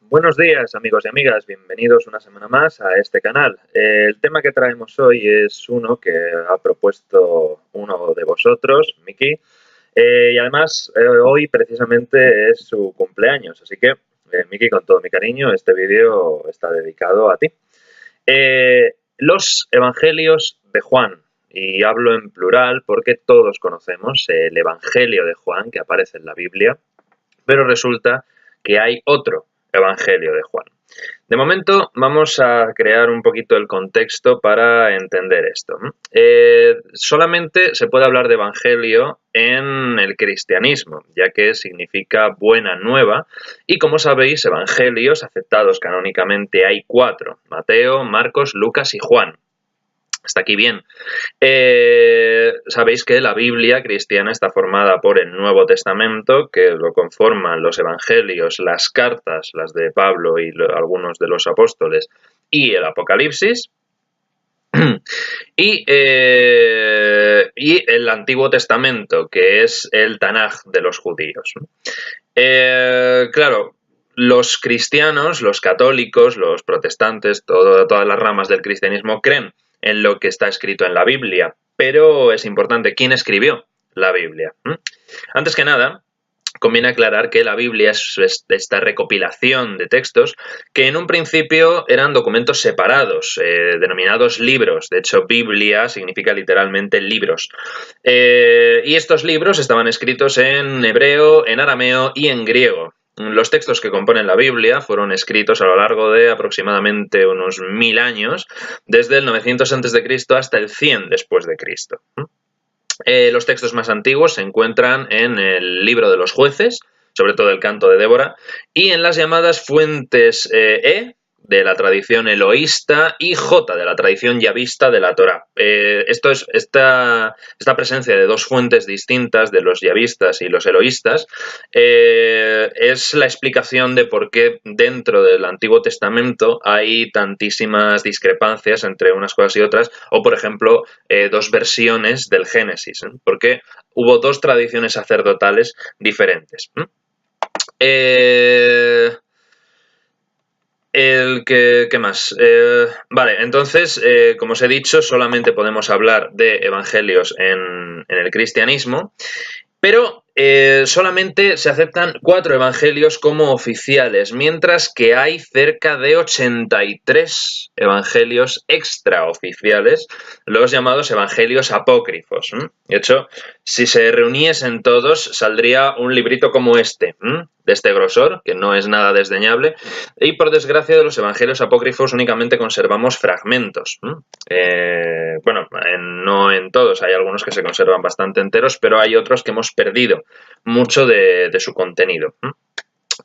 Buenos días amigos y amigas, bienvenidos una semana más a este canal. El tema que traemos hoy es uno que ha propuesto uno de vosotros, Miki, y además hoy precisamente es su cumpleaños, así que Miki, con todo mi cariño, este vídeo está dedicado a ti. Los Evangelios de Juan, y hablo en plural porque todos conocemos el Evangelio de Juan que aparece en la Biblia, pero resulta que hay otro Evangelio de Juan. De momento vamos a crear un poquito el contexto para entender esto. Solamente se puede hablar de Evangelio en el cristianismo, ya que significa buena nueva, y como sabéis, Evangelios aceptados canónicamente hay 4: Mateo, Marcos, Lucas y Juan. Hasta aquí bien. Sabéis que la Biblia cristiana está formada por el Nuevo Testamento, que lo conforman los Evangelios, las cartas, las de Pablo y algunos de los apóstoles, y el Apocalipsis, y el Antiguo Testamento, que es el Tanaj de los judíos. Claro, los cristianos, los católicos, los protestantes, todas las ramas del cristianismo creen en lo que está escrito en la Biblia, pero es importante quién escribió la Biblia. Antes que nada, conviene aclarar que la Biblia es esta recopilación de textos que en un principio eran documentos separados, denominados libros. De hecho, Biblia significa literalmente libros. Y estos libros estaban escritos en hebreo, en arameo y en griego. Los textos que componen la Biblia fueron escritos a lo largo de aproximadamente unos 1000 años, desde el 900 a.C. hasta el 100 después de Cristo. Los textos más antiguos se encuentran en el libro de los jueces, sobre todo el canto de Débora, y en las llamadas fuentes de la tradición eloísta y J de la tradición yavista de la Torá. Esta presencia de dos fuentes distintas, de los yavistas y los eloístas, es la explicación de por qué dentro del Antiguo Testamento hay tantísimas discrepancias entre unas cosas y otras, o por ejemplo, dos versiones del Génesis, porque hubo dos tradiciones sacerdotales diferentes. ¿Qué más? Vale, entonces, como os he dicho, solamente podemos hablar de evangelios en el cristianismo, pero solamente se aceptan 4 evangelios como oficiales, mientras que hay cerca de 83 evangelios extraoficiales, los llamados evangelios apócrifos. De hecho, si se reuniesen todos, saldría un librito como este, de este grosor, que no es nada desdeñable, y por desgracia de los evangelios apócrifos únicamente conservamos fragmentos. Bueno, no en todos, hay algunos que se conservan bastante enteros, pero hay otros que hemos perdido mucho de su contenido.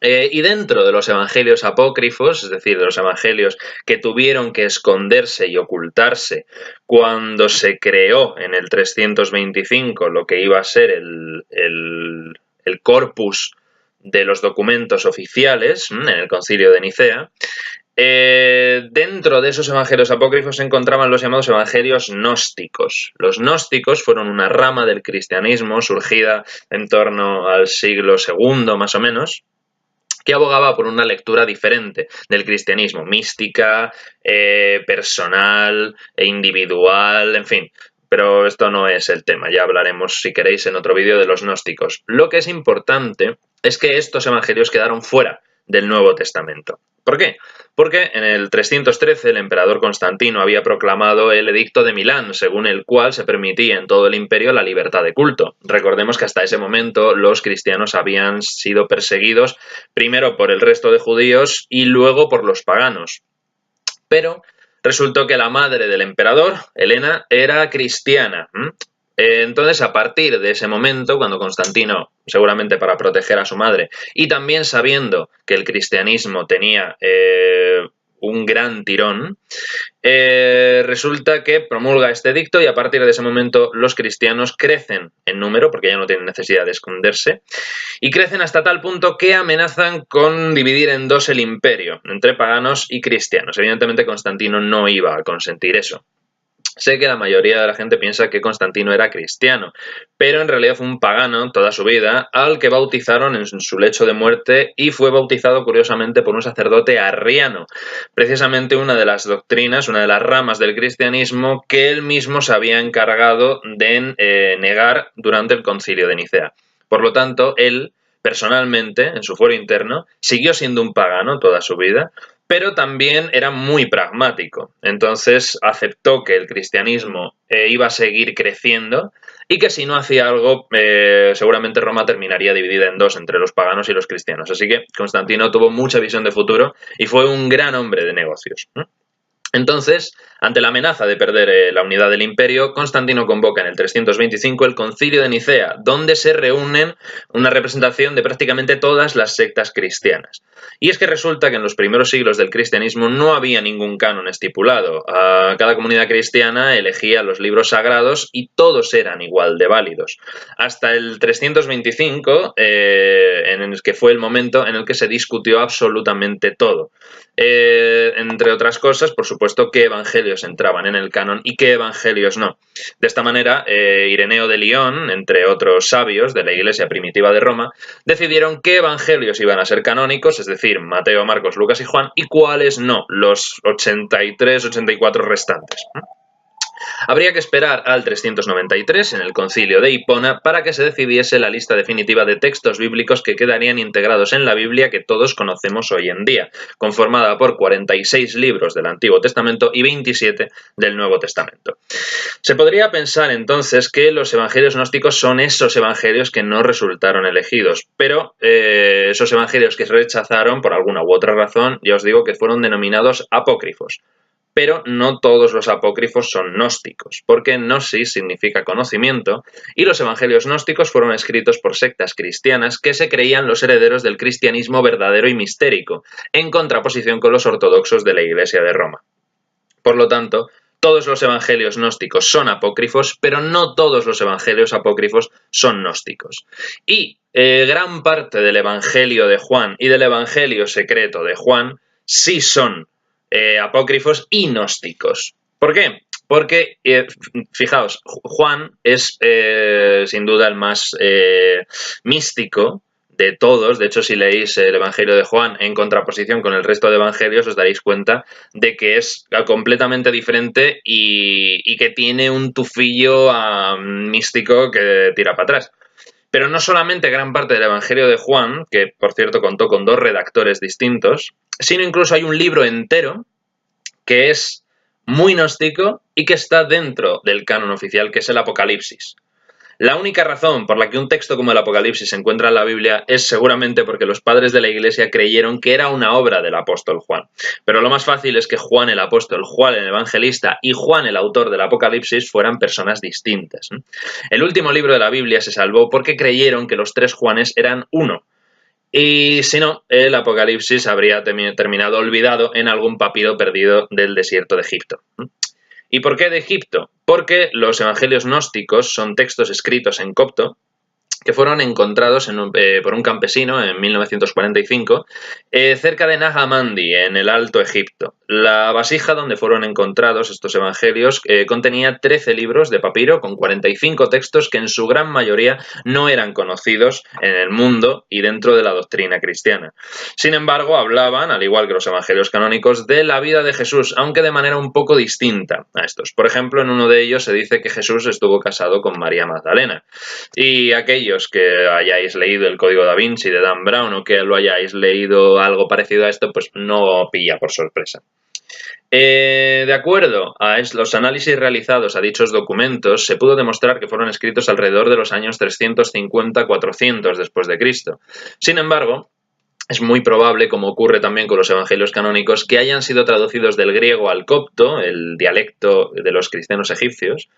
Y dentro de los evangelios apócrifos, es decir, de los evangelios que tuvieron que esconderse y ocultarse cuando se creó en el 325 lo que iba a ser el corpus de los documentos oficiales en el Concilio de Nicea, dentro de esos evangelios apócrifos se encontraban los llamados evangelios gnósticos. Los gnósticos fueron una rama del cristianismo surgida en torno al siglo II más o menos, que abogaba por una lectura diferente del cristianismo, mística, personal, individual, en fin. Pero esto no es el tema, ya hablaremos, si queréis, en otro vídeo de los gnósticos. Lo que es importante es que estos evangelios quedaron fuera del Nuevo Testamento. ¿Por qué? Porque en el 313 el emperador Constantino había proclamado el Edicto de Milán, según el cual se permitía en todo el imperio la libertad de culto. Recordemos que hasta ese momento los cristianos habían sido perseguidos primero por el resto de judíos y luego por los paganos. Pero resultó que la madre del emperador, Helena, era cristiana. Entonces, a partir de ese momento, cuando Constantino, seguramente para proteger a su madre, y también sabiendo que el cristianismo tenía un gran tirón, resulta que promulga este edicto y a partir de ese momento los cristianos crecen en número, porque ya no tienen necesidad de esconderse, y crecen hasta tal punto que amenazan con dividir en dos el imperio, entre paganos y cristianos. Evidentemente Constantino no iba a consentir eso. Sé que la mayoría de la gente piensa que Constantino era cristiano, pero en realidad fue un pagano toda su vida, al que bautizaron en su lecho de muerte y fue bautizado curiosamente por un sacerdote arriano, precisamente una de las doctrinas, una de las ramas del cristianismo que él mismo se había encargado de negar durante el concilio de Nicea. Por lo tanto, él, personalmente, en su fuero interno, siguió siendo un pagano toda su vida, pero también era muy pragmático. Entonces aceptó que el cristianismo iba a seguir creciendo y que si no hacía algo, seguramente Roma terminaría dividida en dos, entre los paganos y los cristianos. Así que Constantino tuvo mucha visión de futuro y fue un gran hombre de negocios. Entonces, ante la amenaza de perder la unidad del imperio, Constantino convoca en el 325 el Concilio de Nicea, donde se reúnen una representación de prácticamente todas las sectas cristianas. Y es que resulta que en los primeros siglos del cristianismo no había ningún canon estipulado. Cada comunidad cristiana elegía los libros sagrados y todos eran igual de válidos. Hasta el 325, en el que fue el momento en el que se discutió absolutamente todo. Entre otras cosas, por supuesto, qué evangelios entraban en el canon y qué evangelios no. De esta manera, Ireneo de Lyon, entre otros sabios de la Iglesia primitiva de Roma, decidieron qué evangelios iban a ser canónicos, es decir, Mateo, Marcos, Lucas y Juan, y cuáles no, los 84 restantes. Habría que esperar al 393, en el Concilio de Hipona, para que se decidiese la lista definitiva de textos bíblicos que quedarían integrados en la Biblia que todos conocemos hoy en día, conformada por 46 libros del Antiguo Testamento y 27 del Nuevo Testamento. Se podría pensar entonces que los evangelios gnósticos son esos evangelios que no resultaron elegidos, pero esos evangelios que se rechazaron por alguna u otra razón, ya os digo que fueron denominados apócrifos. Pero no todos los apócrifos son gnósticos, porque gnosis significa conocimiento, y los evangelios gnósticos fueron escritos por sectas cristianas que se creían los herederos del cristianismo verdadero y mistérico, en contraposición con los ortodoxos de la Iglesia de Roma. Por lo tanto, todos los evangelios gnósticos son apócrifos, pero no todos los evangelios apócrifos son gnósticos. Y gran parte del evangelio de Juan y del evangelio secreto de Juan sí son apócrifos y gnósticos. ¿Por qué? Porque, fijaos, Juan es sin duda el más místico de todos. De hecho, si leéis el Evangelio de Juan en contraposición con el resto de evangelios, os daréis cuenta de que es completamente diferente y que tiene un tufillo místico que tira para atrás. Pero no solamente gran parte del Evangelio de Juan, que por cierto contó con 2 redactores distintos, sino incluso hay un libro entero que es muy gnóstico y que está dentro del canon oficial, que es el Apocalipsis. La única razón por la que un texto como el Apocalipsis se encuentra en la Biblia es seguramente porque los padres de la Iglesia creyeron que era una obra del apóstol Juan. Pero lo más fácil es que Juan el apóstol, Juan el evangelista y Juan el autor del Apocalipsis fueran personas distintas. El último libro de la Biblia se salvó porque creyeron que los 3 Juanes eran uno. Y si no, el Apocalipsis habría terminado olvidado en algún papiro perdido del desierto de Egipto. ¿Y por qué de Egipto? Porque los evangelios gnósticos son textos escritos en copto que fueron encontrados por un campesino en 1945 cerca de Nag Hammadi, en el Alto Egipto. La vasija donde fueron encontrados estos evangelios contenía 13 libros de papiro con 45 textos que en su gran mayoría no eran conocidos en el mundo y dentro de la doctrina cristiana. Sin embargo, hablaban, al igual que los evangelios canónicos, de la vida de Jesús, aunque de manera un poco distinta a estos. Por ejemplo, en uno de ellos se dice que Jesús estuvo casado con María Magdalena. Y aquellos que hayáis leído el Código da Vinci de Dan Brown o que lo hayáis leído algo parecido a esto, pues no pilla por sorpresa. De acuerdo a los análisis realizados a dichos documentos, se pudo demostrar que fueron escritos alrededor de los años 350-400 después de Cristo. Sin embargo, es muy probable, como ocurre también con los evangelios canónicos, que hayan sido traducidos del griego al copto, el dialecto de los cristianos egipcios,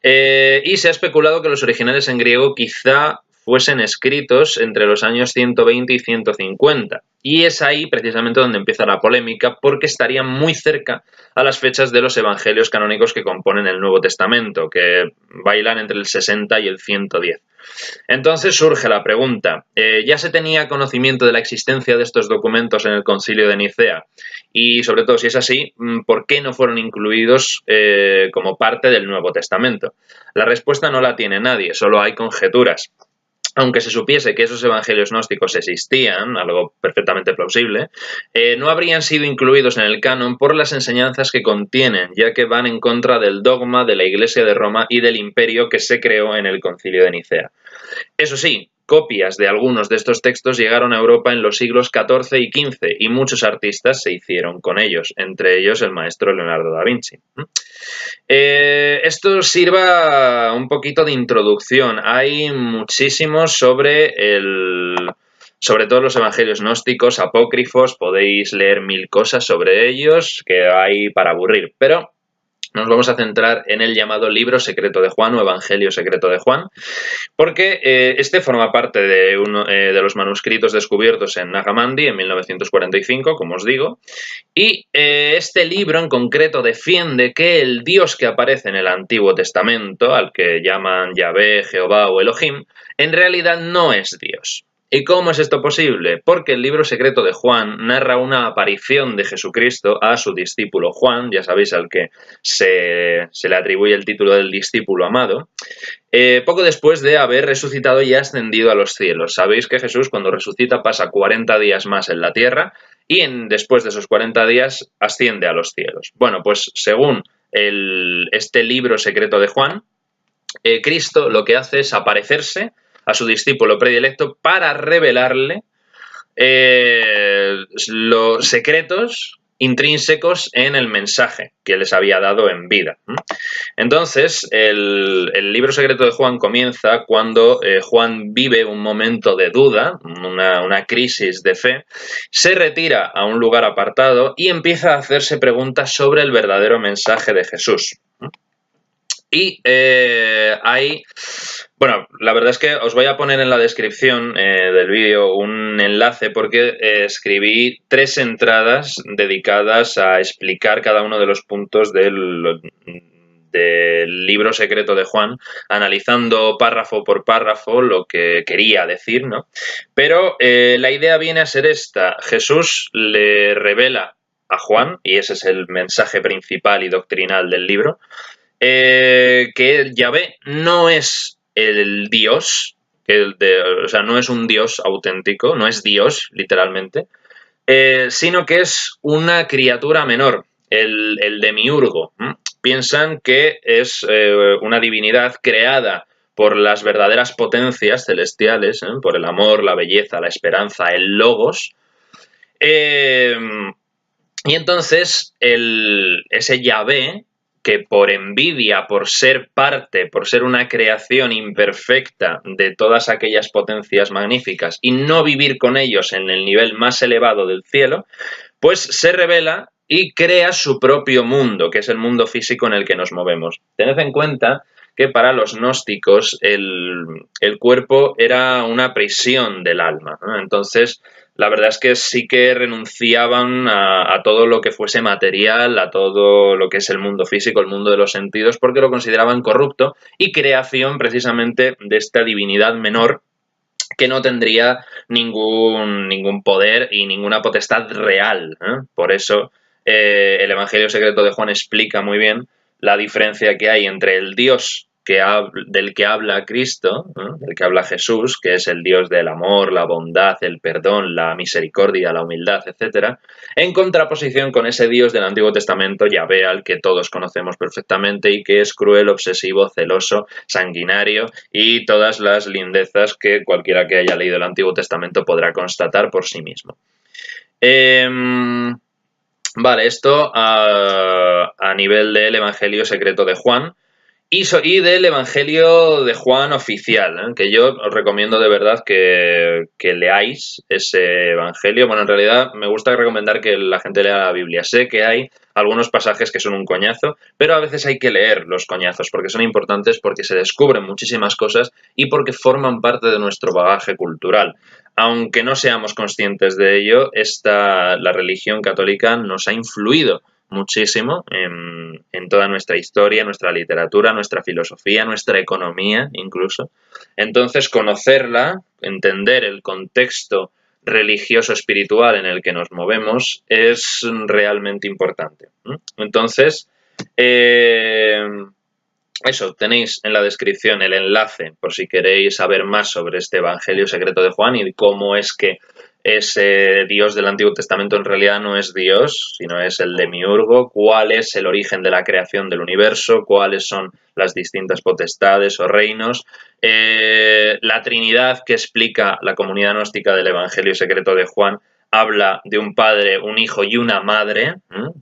y se ha especulado que los originales en griego quizá fuesen escritos entre los años 120 y 150. Y es ahí precisamente donde empieza la polémica, porque estarían muy cerca a las fechas de los evangelios canónicos que componen el Nuevo Testamento, que bailan entre el 60 y el 110. Entonces surge la pregunta, ¿ya se tenía conocimiento de la existencia de estos documentos en el Concilio de Nicea? Y sobre todo, si es así, ¿por qué no fueron incluidos como parte del Nuevo Testamento? La respuesta no la tiene nadie, solo hay conjeturas. Aunque se supiese que esos evangelios gnósticos existían, algo perfectamente plausible, no habrían sido incluidos en el canon por las enseñanzas que contienen, ya que van en contra del dogma de la Iglesia de Roma y del imperio que se creó en el Concilio de Nicea. Eso sí, copias de algunos de estos textos llegaron a Europa en los siglos XIV y XV y muchos artistas se hicieron con ellos, entre ellos el maestro Leonardo da Vinci. Esto sirva un poquito de introducción. Hay muchísimos sobre todos los evangelios gnósticos, apócrifos, podéis leer 1000 cosas sobre ellos que hay para aburrir, pero nos vamos a centrar en el llamado Libro Secreto de Juan o Evangelio Secreto de Juan, porque este forma parte de uno de los manuscritos descubiertos en Nag Hammadi en 1945, como os digo, y este libro en concreto defiende que el Dios que aparece en el Antiguo Testamento, al que llaman Yahvé, Jehová o Elohim, en realidad no es Dios. ¿Y cómo es esto posible? Porque el libro secreto de Juan narra una aparición de Jesucristo a su discípulo Juan, ya sabéis al que se le atribuye el título del discípulo amado, poco después de haber resucitado y ascendido a los cielos. Sabéis que Jesús cuando resucita pasa 40 días más en la tierra y después de esos 40 días asciende a los cielos. Bueno, pues según este libro secreto de Juan, Cristo lo que hace es aparecerse a su discípulo predilecto para revelarle los secretos intrínsecos en el mensaje que les había dado en vida. Entonces, el libro secreto de Juan comienza cuando Juan vive un momento de duda, una crisis de fe, se retira a un lugar apartado y empieza a hacerse preguntas sobre el verdadero mensaje de Jesús. Y bueno, la verdad es que os voy a poner en la descripción del vídeo un enlace porque escribí 3 entradas dedicadas a explicar cada uno de los puntos del libro secreto de Juan, analizando párrafo por párrafo lo que quería decir, ¿no? Pero la idea viene a ser esta. Jesús le revela a Juan, y ese es el mensaje principal y doctrinal del libro, que Yahvé no es el Dios, o sea, no es un Dios auténtico, no es Dios, literalmente, sino que es una criatura menor, el demiurgo. Piensan que es una divinidad creada por las verdaderas potencias celestiales, por el amor, la belleza, la esperanza, el logos. Y entonces ese Yahvé, que por envidia, por ser parte, por ser una creación imperfecta de todas aquellas potencias magníficas y no vivir con ellos en el nivel más elevado del cielo, pues se revela y crea su propio mundo, que es el mundo físico en el que nos movemos. Tened en cuenta que para los gnósticos el cuerpo era una prisión del alma, ¿no? Entonces, la verdad es que sí que renunciaban a todo lo que fuese material, a todo lo que es el mundo físico, el mundo de los sentidos, porque lo consideraban corrupto y creación precisamente de esta divinidad menor que no tendría ningún poder y ninguna potestad real, ¿eh? Por eso el Evangelio secreto de Juan explica muy bien la diferencia que hay entre el Dios del que habla Cristo, del que habla Jesús, que es el Dios del amor, la bondad, el perdón, la misericordia, la humildad, etc., en contraposición con ese Dios del Antiguo Testamento, Yahvé, al que todos conocemos perfectamente y que es cruel, obsesivo, celoso, sanguinario y todas las lindezas que cualquiera que haya leído el Antiguo Testamento podrá constatar por sí mismo. Vale, esto a nivel del Evangelio secreto de Juan. y del Evangelio de Juan oficial, ¿eh? Que yo os recomiendo de verdad que leáis ese Evangelio. Bueno, en realidad me gusta recomendar que la gente lea la Biblia. Sé que hay algunos pasajes que son un coñazo, pero a veces hay que leer los coñazos porque son importantes, porque se descubren muchísimas cosas y porque forman parte de nuestro bagaje cultural. Aunque no seamos conscientes de ello, la religión católica nos ha influido muchísimo en toda nuestra historia, nuestra literatura, nuestra filosofía, nuestra economía incluso. Entonces, conocerla, entender el contexto religioso espiritual en el que nos movemos es realmente importante. Entonces, eh, eso, tenéis en la descripción el enlace por si queréis saber más sobre este Evangelio secreto de Juan y cómo es que ese Dios del Antiguo Testamento en realidad no es Dios, sino es el demiurgo, cuál es el origen de la creación del universo, cuáles son las distintas potestades o reinos, la Trinidad que explica la comunidad gnóstica del Evangelio secreto de Juan habla de un padre, un hijo y una madre,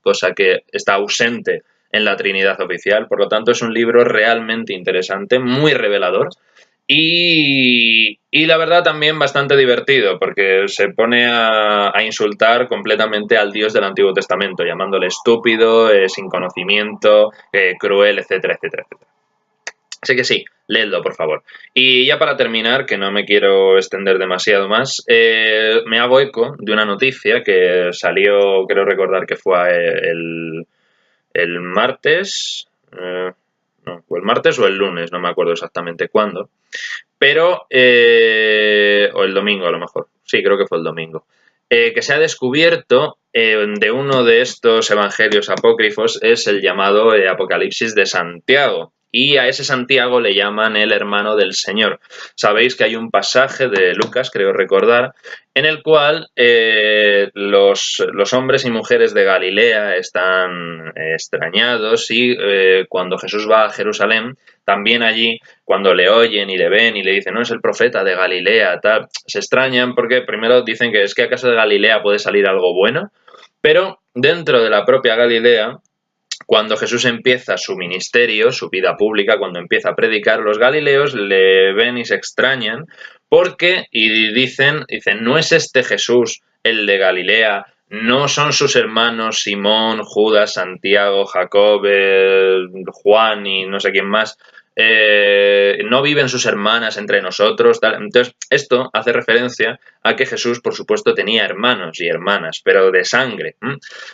cosa que está ausente en la Trinidad oficial. Por lo tanto, es un libro realmente interesante, muy revelador y la verdad también bastante divertido, porque se pone a insultar completamente al Dios del Antiguo Testamento, llamándole estúpido, sin conocimiento, cruel, etcétera, etcétera, etcétera. Así que sí, leedlo, por favor. Y ya para terminar, que no me quiero extender demasiado más, me hago eco de una noticia que salió, creo recordar que fue el martes, no, o el martes o el lunes, no me acuerdo exactamente cuándo, pero, o el domingo a lo mejor, sí, creo que fue el domingo, que se ha descubierto de uno de estos evangelios apócrifos es el llamado Apocalipsis de Santiago. Y a ese Santiago le llaman el hermano del Señor. Sabéis que hay un pasaje de Lucas, creo recordar, en el cual los hombres y mujeres de Galilea están extrañados y cuando Jesús va a Jerusalén, también allí, cuando le oyen y le ven y le dicen, no, es el profeta de Galilea, tal, se extrañan porque primero dicen que es que acaso de Galilea puede salir algo bueno, pero dentro de la propia Galilea, cuando Jesús empieza su ministerio, su vida pública, cuando empieza a predicar, los galileos le ven y se extrañan porque, y dicen, ¿no es este Jesús el de Galilea? ¿No son sus hermanos Simón, Judas, Santiago, Jacob, Juan y no sé quién más? ¿No viven sus hermanas entre nosotros? Tal. Entonces, esto hace referencia a que Jesús, por supuesto, tenía hermanos y hermanas, pero de sangre.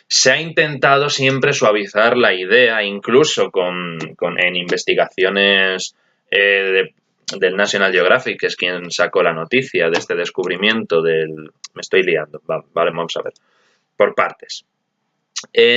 Se ha intentado siempre suavizar la idea, incluso en investigaciones del National Geographic, que es quien sacó la noticia de este descubrimiento del... Me estoy liando, vale, vamos a ver. Por partes.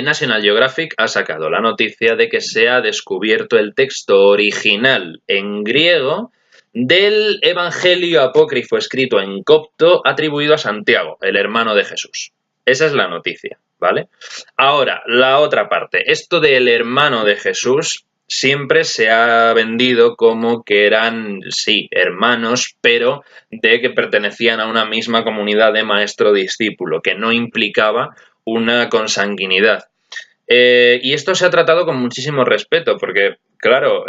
National Geographic ha sacado la noticia de que se ha descubierto el texto original en griego del Evangelio apócrifo escrito en copto atribuido a Santiago, el hermano de Jesús. Esa es la noticia, ¿vale? Ahora, la otra parte. Esto del hermano de Jesús siempre se ha vendido como que eran, sí, hermanos, pero de que pertenecían a una misma comunidad de maestro-discípulo, que no implicaba una consanguinidad. Y esto se ha tratado con muchísimo respeto, porque, claro,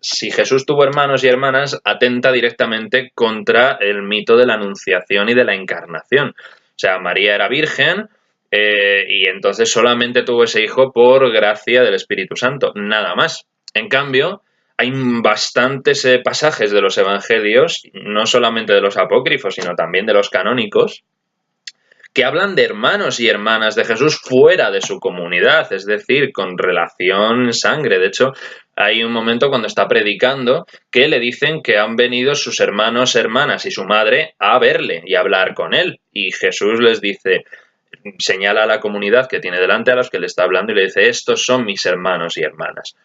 si Jesús tuvo hermanos y hermanas, atenta directamente contra el mito de la Anunciación y de la Encarnación. O sea, María era virgen y entonces solamente tuvo ese hijo por gracia del Espíritu Santo, nada más. En cambio, hay bastantes pasajes de los evangelios, no solamente de los apócrifos, sino también de los canónicos, que hablan de hermanos y hermanas de Jesús fuera de su comunidad, es decir, con relación sangre. De hecho, hay un momento cuando está predicando que le dicen que han venido sus hermanos, hermanas y su madre a verle y a hablar con él. Y Jesús les dice, señala a la comunidad que tiene delante a los que le está hablando y le dice, estos son mis hermanos y hermanas.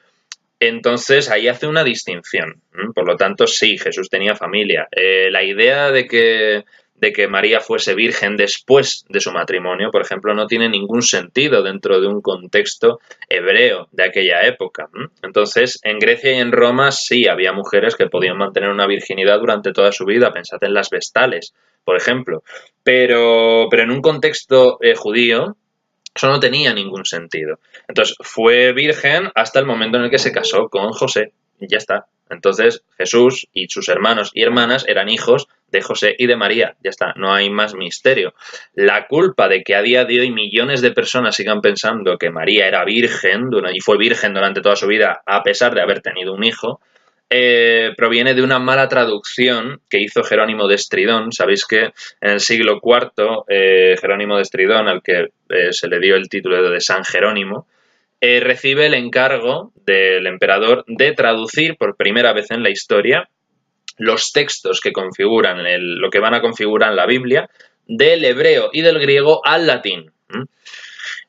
Entonces ahí hace una distinción. Por lo tanto, sí, Jesús tenía familia. La idea de que María fuese virgen después de su matrimonio, por ejemplo, no tiene ningún sentido dentro de un contexto hebreo de aquella época. Entonces, en Grecia y en Roma sí había mujeres que podían mantener una virginidad durante toda su vida. Pensad en las vestales, por ejemplo. Pero en un contexto judío, Eso no tenía ningún sentido. Entonces, fue virgen hasta el momento en el que se casó con José. Y ya está. Entonces, Jesús y sus hermanos y hermanas eran hijos de José y de María. Ya está, no hay más misterio. La culpa de que a día de hoy millones de personas sigan pensando que María era virgen y fue virgen durante toda su vida a pesar de haber tenido un hijo, proviene de una mala traducción que hizo Jerónimo de Estridón. Sabéis que en el siglo IV, Jerónimo de Estridón, al que se le dio el título de San Jerónimo, recibe el encargo del emperador de traducir por primera vez en la historia los textos que configuran lo que van a configurar la Biblia del hebreo y del griego al latín.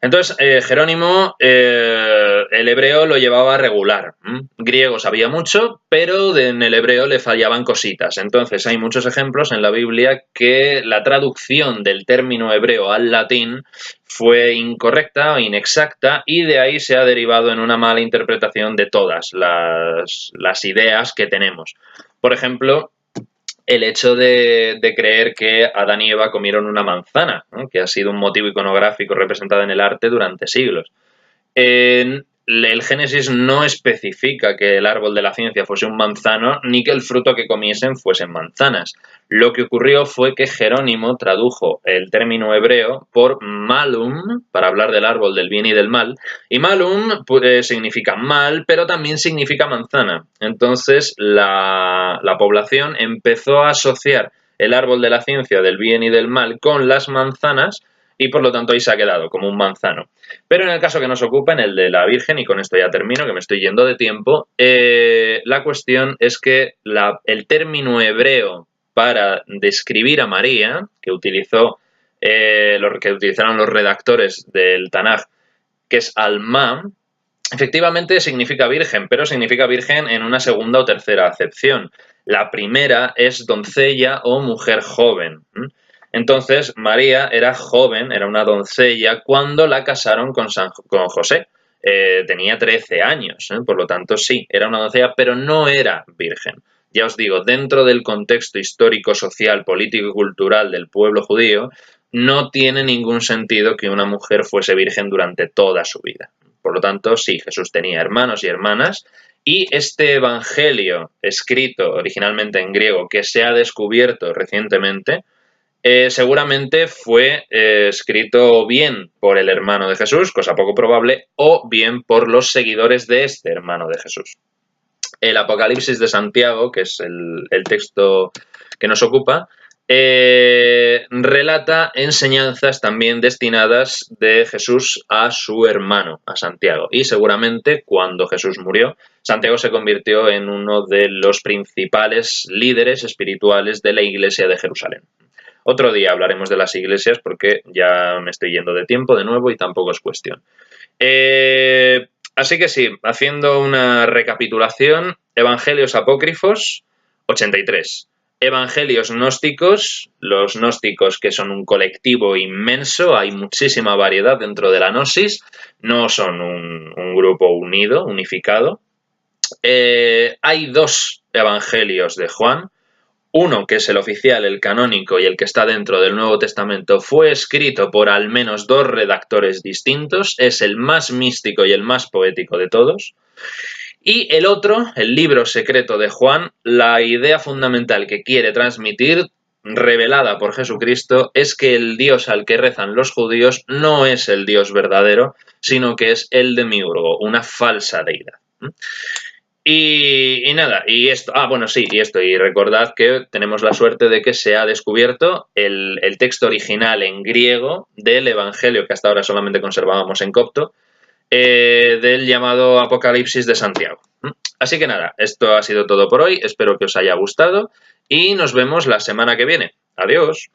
Entonces, Jerónimo, el hebreo lo llevaba regular. Griego sabía mucho, pero en el hebreo le fallaban cositas. Entonces, hay muchos ejemplos en la Biblia que la traducción del término hebreo al latín fue incorrecta o inexacta y de ahí se ha derivado en una mala interpretación de todas las ideas que tenemos. Por ejemplo, el hecho de creer que Adán y Eva comieron una manzana, ¿no? Que ha sido un motivo iconográfico representado en el arte durante siglos. El Génesis no especifica que el árbol de la ciencia fuese un manzano ni que el fruto que comiesen fuesen manzanas. Lo que ocurrió fue que Jerónimo tradujo el término hebreo por malum, para hablar del árbol del bien y del mal, y malum significa mal, pero también significa manzana. Entonces la población empezó a asociar el árbol de la ciencia del bien y del mal con las manzanas y por lo tanto ahí se ha quedado como un manzano. Pero en el caso que nos ocupa, en el de la Virgen, y con esto ya termino, que me estoy yendo de tiempo, la cuestión es que el término hebreo para describir a María, que utilizaron los redactores del Tanaj, que es Alma, efectivamente significa virgen, pero significa virgen en una segunda o tercera acepción. La primera es doncella o mujer joven. Entonces, María era joven, era una doncella, cuando la casaron con José. Tenía 13 años, por lo tanto sí, era una doncella, pero no era virgen. Ya os digo, dentro del contexto histórico, social, político y cultural del pueblo judío, no tiene ningún sentido que una mujer fuese virgen durante toda su vida. Por lo tanto, sí, Jesús tenía hermanos y hermanas, y este evangelio escrito originalmente en griego que se ha descubierto recientemente, seguramente fue escrito bien por el hermano de Jesús, cosa poco probable, o bien por los seguidores de este hermano de Jesús. El Apocalipsis de Santiago, que es el texto que nos ocupa, relata enseñanzas también destinadas de Jesús a su hermano, a Santiago. Y seguramente cuando Jesús murió, Santiago se convirtió en uno de los principales líderes espirituales de la Iglesia de Jerusalén. Otro día hablaremos de las iglesias porque ya me estoy yendo de tiempo de nuevo y tampoco es cuestión. Así que sí, haciendo una recapitulación, Evangelios apócrifos, 83. Evangelios gnósticos, los gnósticos que son un colectivo inmenso, hay muchísima variedad dentro de la gnosis, no son un grupo unido, unificado. Hay 2 evangelios de Juan. Uno, que es el oficial, el canónico y el que está dentro del Nuevo Testamento, fue escrito por al menos 2 redactores distintos, es el más místico y el más poético de todos. Y el otro, el libro secreto de Juan, la idea fundamental que quiere transmitir, revelada por Jesucristo, es que el Dios al que rezan los judíos no es el Dios verdadero, sino que es el demiurgo, una falsa deidad. Y nada, y esto, y recordad que tenemos la suerte de que se ha descubierto el texto original en griego del Evangelio, que hasta ahora solamente conservábamos en copto, del llamado Apocalipsis de Santiago. Así que nada, esto ha sido todo por hoy, espero que os haya gustado y nos vemos la semana que viene. Adiós.